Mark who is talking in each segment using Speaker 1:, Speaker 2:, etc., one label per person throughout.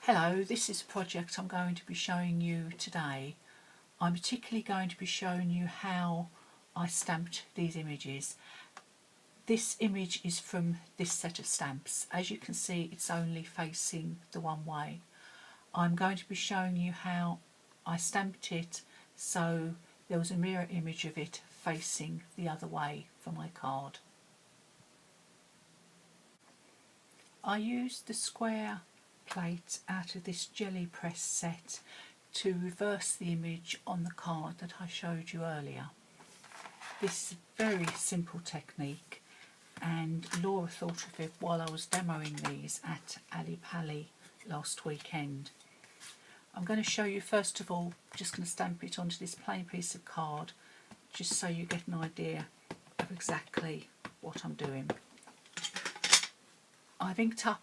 Speaker 1: Hello, this is a project I'm going to be showing you today. I'm particularly going to be showing you how I stamped these images. This image is from this set of stamps. As you can see, it's only facing the one way. I'm going to be showing you how I stamped it so there was a mirror image of it facing the other way for my card. I used the square plate out of this Gelli press set to reverse the image on the card that I showed you earlier. This is a very simple technique, and Laura thought of it while I was demoing these at Gelli Plate last weekend. I'm going to show you first of all, just going to stamp it onto this plain piece of card just so you get an idea of exactly what I'm doing. I've inked up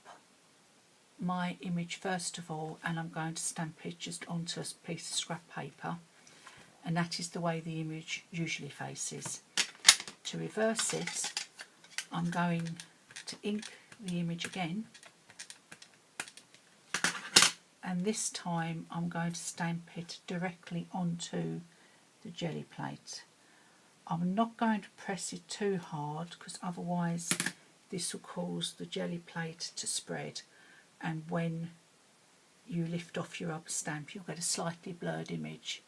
Speaker 1: my image first of all, and I'm going to stamp it just onto a piece of scrap paper, and that is the way the image usually faces. To reverse it, I'm going to ink the image again, and this time I'm going to stamp it directly onto the Gelli plate. I'm not going to press it too hard because otherwise this will cause the Gelli plate to spread, and when you lift off your rubber stamp you'll get a slightly blurred image.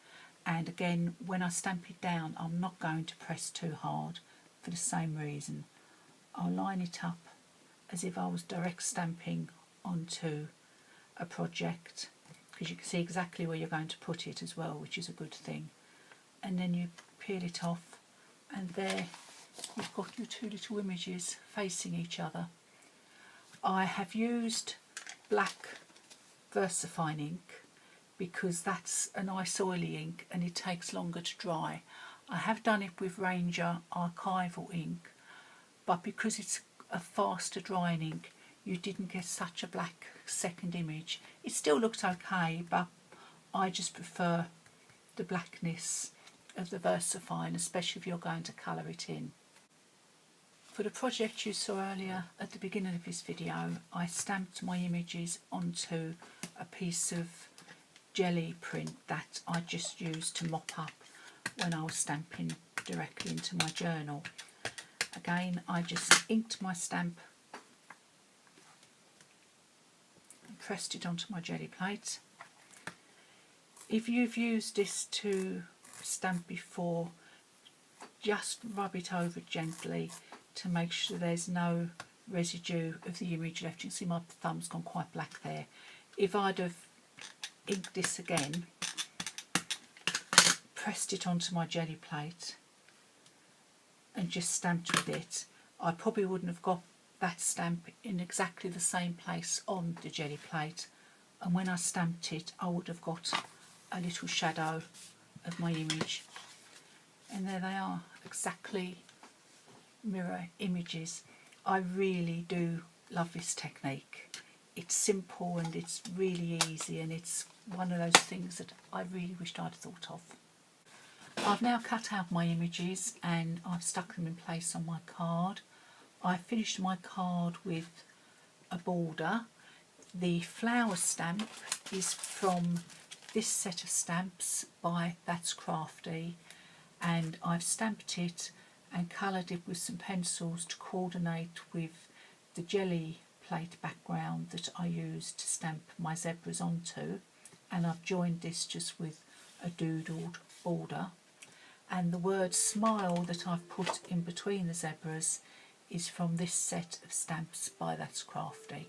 Speaker 1: And again, when I stamp it down, I'm not going to press too hard for the same reason. I'll line it up as if I was direct stamping onto a project, because you can see exactly where you're going to put it as well, which is a good thing. And then you peel it off, and there you've got your two little images facing each other. I have used black VersaFine ink because that's a nice oily ink and it takes longer to dry. I have done it with Ranger archival ink, but because it's a faster drying ink you didn't get such a black second image. It still looks okay, but I just prefer the blackness of the VersaFine, especially if you're going to colour it in. For the project you saw earlier at the beginning of this video, I stamped my images onto a piece of Gelli print that I just used to mop up when I was stamping directly into my journal. Again, I just inked my stamp and pressed it onto my Gelli plate. If you've used this to stamp before, just rub it over gently to make sure there's no residue of the image left. You can see my thumb's gone quite black there. If I'd have inked this again, pressed it onto my Gelli plate and just stamped with it, I probably wouldn't have got that stamp in exactly the same place on the Gelli plate, and when I stamped it I would have got a little shadow of my image. And there they are, exactly mirror images. I really do love this technique. It's simple and it's really easy, and it's one of those things that I really wished I'd thought of. I've now cut out my images and I've stuck them in place on my card. I finished my card with a border. The flower stamp is from this set of stamps by That's Crafty, and I've stamped it and coloured it with some pencils to coordinate with the Gelli plate background that I used to stamp my zebras onto, and I've joined this just with a doodled border. And the word smile that I've put in between the zebras is from this set of stamps by That's Crafty.